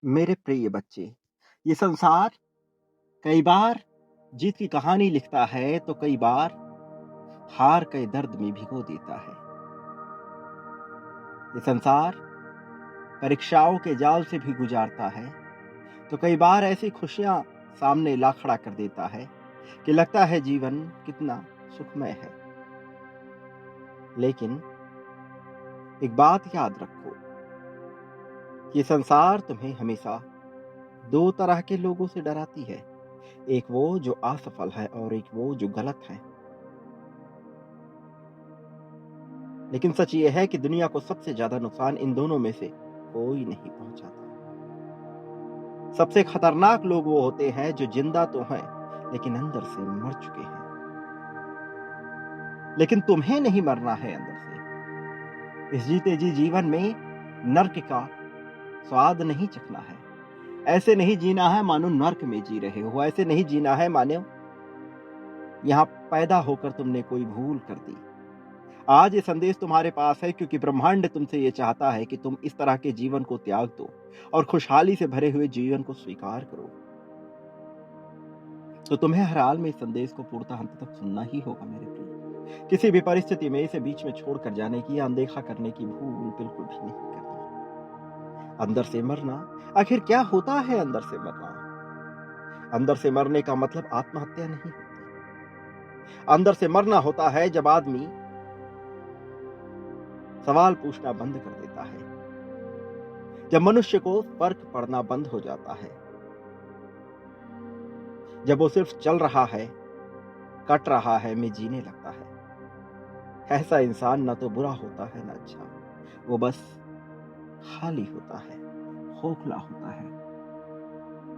मेरे प्रिय बच्चे, ये संसार कई बार जीत की कहानी लिखता है तो कई बार हार के दर्द में भिगो देता है। ये संसार परीक्षाओं के जाल से भी गुजारता है तो कई बार ऐसी खुशियां सामने ला खड़ा कर देता है कि लगता है जीवन कितना सुखमय है। लेकिन एक बात याद रखो कि संसार तुम्हें हमेशा दो तरह के लोगों से डराती है। एक वो जो असफल है और एक वो जो गलत है। लेकिन सच ये है कि दुनिया को सबसे ज्यादा नुकसान इन दोनों में से कोई नहीं पहुंचाता। सबसे खतरनाक लोग वो होते हैं जो जिंदा तो हैं लेकिन अंदर से मर चुके हैं। लेकिन तुम्हें नहीं मरना है अंदर से। इस जीते जी जीवन में नर्क का स्वाद नहीं चखना है। ऐसे नहीं जीना है मानो नर्क में जी रहे हो। ऐसे नहीं जीना है मानो यहां पैदा होकर तुमने कोई भूल कर दी। आज ये संदेश तुम्हारे पास है क्योंकि ब्रह्मांड तुमसे ये चाहता है कि तुम इस तरह के जीवन को त्याग दो और खुशहाली से भरे हुए जीवन को स्वीकार करो। तो तुम्हें हर हाल में इस संदेश को पूर्णतः अंत तक सुनना ही होगा मेरे प्रिय। किसी भी परिस्थिति में इसे बीच में छोड़कर जाने की या अनदेखा करने की भूल बिल्कुल भी नहीं करनी। अंदर से मरना, आखिर क्या होता है अंदर से मरना? अंदर से मरने का मतलब आत्महत्या नहीं होती। अंदर से मरना होता है जब आदमी सवाल पूछना बंद कर देता है, जब मनुष्य को फर्क पड़ना बंद हो जाता है, जब वो सिर्फ चल रहा है, कट रहा है में जीने लगता है। ऐसा इंसान ना तो बुरा होता है ना अच्छा, वो बस खाली होता है, खोखला होता है।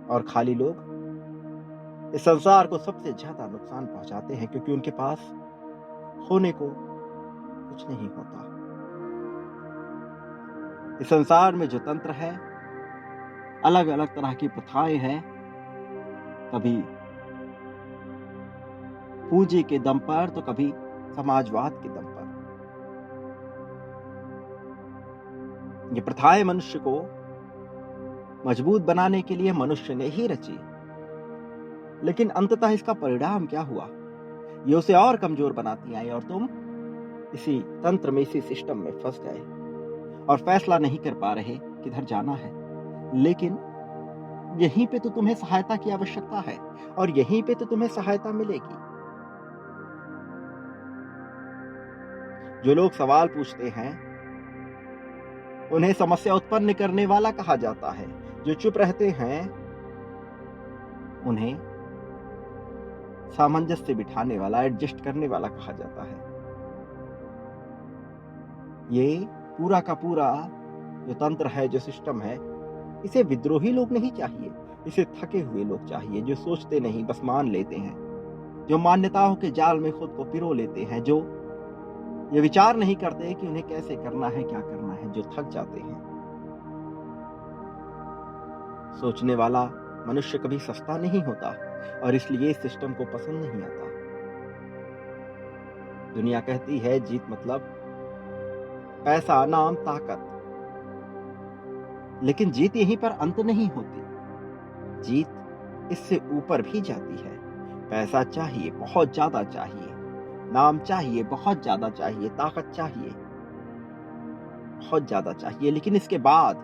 और खाली लोग इस संसार को सबसे ज्यादा नुकसान पहुंचाते हैं क्योंकि उनके पास होने को कुछ नहीं होता। इस संसार में जो तंत्र है, अलग अलग तरह की प्रथाएं हैं। कभी पूंजी के दम पर तो कभी समाजवाद के दम पर। ये प्रथाएं मनुष्य को मजबूत बनाने के लिए मनुष्य ने ही रची। लेकिन अंततः इसका परिणाम क्या हुआ? ये उसे और कमजोर बनाती आई और तुम इसी तंत्र में, इसी सिस्टम में फंस गए और फैसला नहीं कर पा रहे किधर जाना है। लेकिन यहीं पे तो तुम्हें सहायता की आवश्यकता है और यहीं पे तो तुम्हें सहायता मिलेगी। जो लोग सवाल पूछते हैं उन्हें समस्या उत्पन्न करने वाला कहा जाता है। जो चुप रहते हैं उन्हें सामंजस्य बिठाने वाला, एडजस्ट करने वाला कहा जाता है। ये पूरा का पूरा जो तंत्र है, जो सिस्टम है, इसे विद्रोही लोग नहीं चाहिए। इसे थके हुए लोग चाहिए, जो सोचते नहीं बस मान लेते हैं, जो मान्यताओं के जाल में खुद को पिरो लेते हैं, जो ये विचार नहीं करते कि उन्हें कैसे करना है, क्या करना है, जो थक जाते हैं। सोचने वाला मनुष्य कभी सस्ता नहीं होता और इसलिए इस सिस्टम को पसंद नहीं आता। दुनिया कहती है जीत मतलब पैसा, नाम, ताकत। लेकिन जीत यहीं पर अंत नहीं होती। जीत इससे ऊपर भी जाती है। पैसा चाहिए, बहुत ज्यादा चाहिए, नाम चाहिए, बहुत ज्यादा चाहिए, ताकत चाहिए, बहुत ज्यादा चाहिए। लेकिन इसके बाद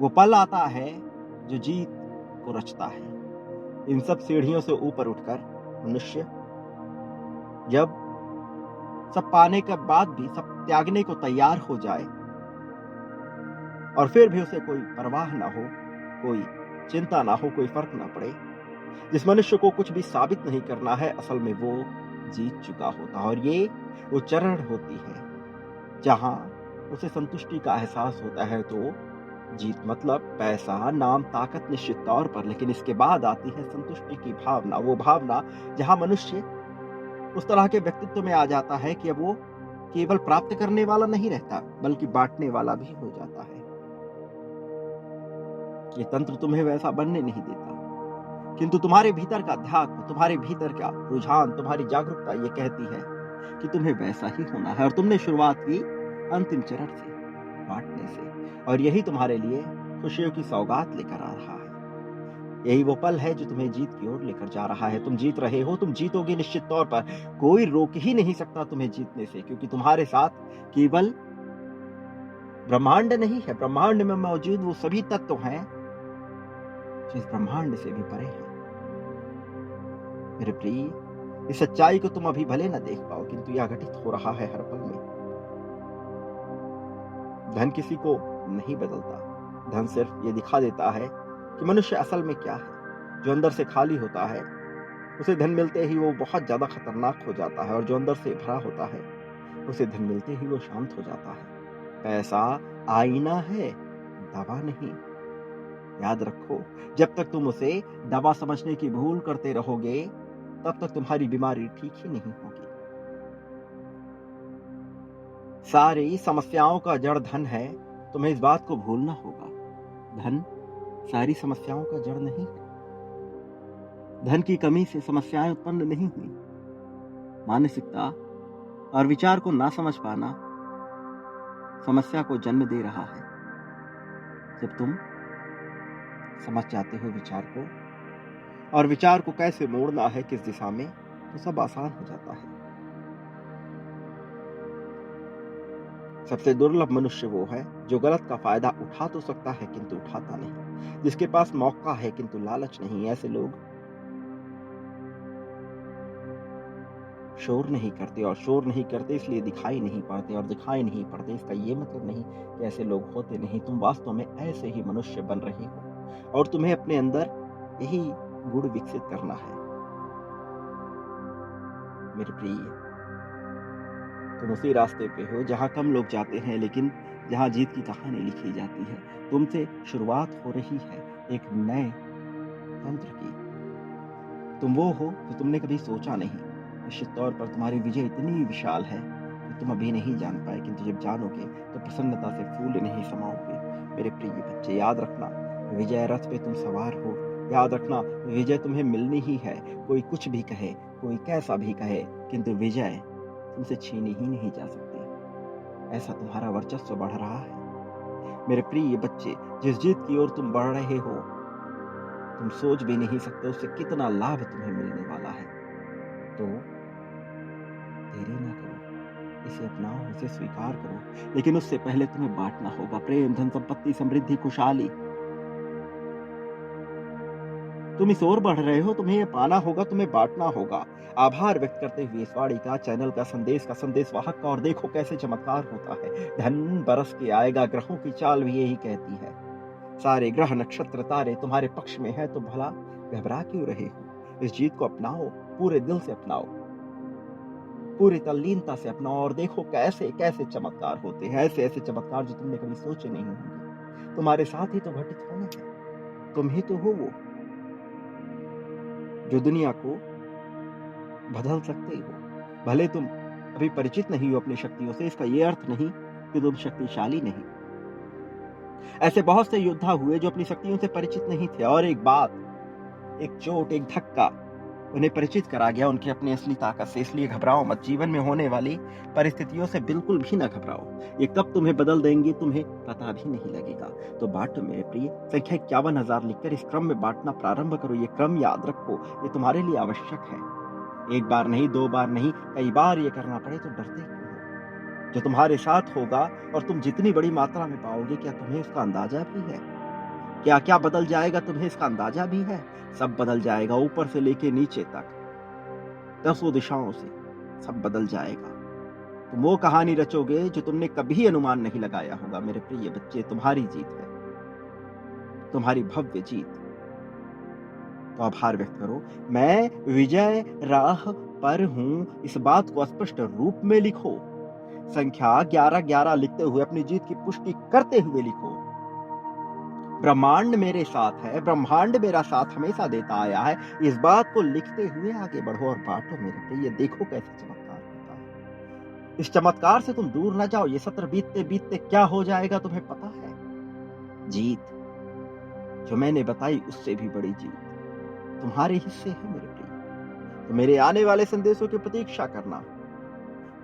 वो पल आता है जो जीत को रचता है। इन सब सीढ़ियों से ऊपर उठकर मनुष्य जब सब पाने के बाद भी सब त्यागने को तैयार हो जाए और फिर भी उसे कोई परवाह ना हो, कोई चिंता ना हो, कोई फर्क ना पड़े, जिस मनुष्य को कुछ भी साबित नहीं करना है, असल में वो जीत चुका होता। और ये वो चरण होती है जहां उसे संतुष्टि का एहसास होता है। तो जीत मतलब पैसा, नाम, ताकत निश्चित तौर पर, लेकिन इसके बाद आती है संतुष्टि की भावना। वो भावना जहां मनुष्य उस तरह के व्यक्तित्व में आ जाता है कि अब वो केवल प्राप्त करने वाला नहीं रहता बल्कि बांटने वाला भी हो जाता है। ये तंत्र तुम्हें वैसा बनने नहीं देता, किंतु तुम्हारे भीतर का अध्यात्म, तुम्हारे भीतर का रुझान, तुम्हारी जागरूकता ये कहती है कि तुम्हें वैसा ही होना है। और तुमने शुरुआत की अंतिम चरण से, बांटने से, और यही तुम्हारे लिए खुशियों की सौगात लेकर आ रहा है। यही वो पल है जो तुम्हें जीत की ओर लेकर जा रहा है। तुम जीत रहे हो, तुम जीतोगे निश्चित तौर पर। कोई रोक ही नहीं सकता तुम्हें जीतने से, क्योंकि तुम्हारे साथ केवल ब्रह्मांड नहीं है, ब्रह्मांड में मौजूद वो सभी तत्व हैं जो इस ब्रह्मांड से भी परे हैं। मेरे प्रिय, इस सच्चाई को तुम अभी भले न देख पाओ, किंतु यह घटित हो रहा है हर पल में। धन किसी को नहीं बदलता। धन सिर्फ ये दिखा देता है कि मनुष्य असल में क्या है। जो अंदर से खाली होता है, उसे धन मिलते ही वो बहुत ज्यादा खतरनाक हो जाता है, और जो अंदर से भरा होता है, उसे धन मिलते ही वो शांत हो जाता है। पैसा आईना है, दवा नहीं। याद रखो, जब तक तुम उसे दवा समझने की भूल करते रहोगे, तब तक तुम्हारी बीमारी ठीक ही नहीं होगी। सारी समस्याओं का जड़ धन है, तुम्हें इस बात को भूलना होगा। धन सारी समस्याओं का जड़ नहीं है। धन की कमी से समस्याएं उत्पन्न नहीं हुई। मानसिकता और विचार को ना समझ पाना समस्या को जन्म दे रहा है। जब तुम समझ जाते हो विचार को, और विचार को कैसे मोड़ना है, किस दिशा में, तो सब आसान हो जाता है। सबसे दुर्लभ मनुष्य वो है जो गलत का फायदा उठा तो सकता है किंतु उठाता नहीं, जिसके पास मौका है किंतु लालच नहीं। ऐसे लोग शोर नहीं करते, और शोर नहीं करते इसलिए दिखाई नहीं पड़ते, और दिखाई नहीं पड़ते इसका ये मतलब नहीं कि ऐसे लोग होते नहीं। तुम वास्तव में ऐसे ही मनुष्य बन रहे हो, और तुम्हें अपने अंदर यही गुण विकसित करना है। मेरे प्रिय, तुम उसी रास्ते पे हो जहां कम लोग जाते हैं, लेकिन जहां जीत की कहानी लिखी जाती है। तुमसे शुरुआत हो रही है एक नए तंत्र की। तुम वो हो जो तुमने कभी सोचा नहीं। निश्चित तौर पर तुम्हारी विजय इतनी विशाल है कि तुम अभी नहीं जान पाए, किंतु जब जानोगे तो प्रसन्नता से फूल नहीं समाओगे। मेरे प्रिय बच्चे, याद रखना, विजय रथ पे तुम सवार हो। याद रखना, विजय तुम्हें मिलनी ही है। कोई कुछ भी कहे, कोई कैसा भी कहे, किंतु विजय तुमसे छीनी ही नहीं जा सकती। ऐसा तुम्हारा वर्चस्व बढ़ रहा है। मेरे प्रिय बच्चे, जिस जीत की ओर तुम बढ़ रहे हो, तुम सोच भी नहीं सकते उससे कितना लाभ तुम्हें मिलने वाला है। तो देरी ना करो, इसे अपनाओ, इसे स्वीकार करो, लेकिन उससे पहले तुम्हें बांटना होगा। प्रेम, धन, संपत्ति, समृद्धि, खुशहाली। तुम इस ओर बढ़ रहे हो, तुम्हें ये पाना होगा, तुम्हें बांटना होगा। आभार व्यक्त करते हुए इस वाणी का, चैनल का, संदेश वाहक का, और देखो कैसे चमत्कार होता है। धन बरस के आएगा, ग्रहों की चाल भी यही कहती है। सारे ग्रह, नक्षत्र, तारे तुम्हारे पक्ष में है, तो भला घबरा क्यों रहे हो? इस जीत को अपनाओ, पूरे दिल से अपनाओ, पूरी तल्लीनता से अपनाओ, और देखो कैसे कैसे चमत्कार होते हैं। ऐसे ऐसे चमत्कार जो तुमने कभी सोचे नहीं होंगे, तुम्हारे साथ ही तो घटित होने हैं। तुम ही तो हो वो जो दुनिया को बदल सकते हो। भले तुम अभी परिचित नहीं हो अपनी शक्तियों से, इसका यह अर्थ नहीं कि तुम शक्तिशाली नहीं। ऐसे बहुत से योद्धा हुए जो अपनी शक्तियों से परिचित नहीं थे, और एक बात, एक चोट, एक धक्का उन्हें परिचित करा गया उनकी अपनी असली ताकत से। इसलिए घबराओ मत। जीवन में होने वाली परिस्थितियों से बिल्कुल भी ना घबराओ। ये कब तुम्हें बदल देंगी तुम्हें पता भी नहीं लगेगा। तो बांटो मेरे प्रिय। संख्या 51,000 लिखकर इस क्रम में बांटना प्रारंभ करो। ये क्रम याद रखो, ये तुम्हारे लिए आवश्यक है। एक बार नहीं, 2 बार नहीं, कई बार ये करना पड़े तो डरते क्यों हो? जो तुम्हारे साथ होगा और तुम जितनी बड़ी मात्रा में पाओगे, क्या तुम्हें इसका अंदाजा भी है? क्या क्या बदल जाएगा तुम्हें इसका अंदाजा भी है? सब बदल जाएगा, ऊपर से लेके नीचे तक, 10 दिशाओं से सब बदल जाएगा। तुम वो कहानी रचोगे जो तुमने कभी अनुमान नहीं लगाया होगा। मेरे प्रिय बच्चे, तुम्हारी जीत है, तुम्हारी भव्य जीत। तो आभार व्यक्त करो। मैं विजय राह पर हूं, इस बात को स्पष्ट रूप में लिखो। संख्या 1111 लिखते हुए अपनी जीत की पुष्टि करते हुए लिखो। ब्रह्मांड मेरे साथ है, ब्रह्मांड मेरा साथ हमेशा देता आया है। इस बात को लिखते हुए आगे बढ़ो और बांटो मेरे प्रिय। देखो कैसे चमत्कार होता है। इस चमत्कार से तुम दूर ना जाओ। ये सत्र बीतते बीतते क्या हो जाएगा तुम्हें पता है? जीत जो मैंने बताई उससे भी बड़ी जीत तुम्हारे हिस्से है मेरे प्रिय। तो मेरे आने वाले संदेशों की प्रतीक्षा करना।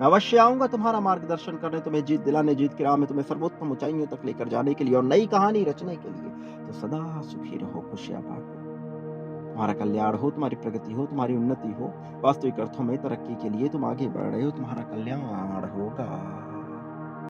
मैं अवश्य आऊँगा तुम्हारा मार्गदर्शन करने, तुम्हें जीत दिलाने, जीत की राह में तुम्हें सर्वोत्तम ऊँचाइयों तक लेकर जाने के लिए और नई कहानी रचने के लिए। तो सदा सुखी रहो, खुशियाँ बाँटो। तुम्हारा कल्याण हो, तुम्हारी प्रगति हो, तुम्हारी उन्नति हो, वास्तविक अर्थों में तरक्की के लिए तुम आगे बढ़ रहे हो, तुम्हारा कल्याण होगा।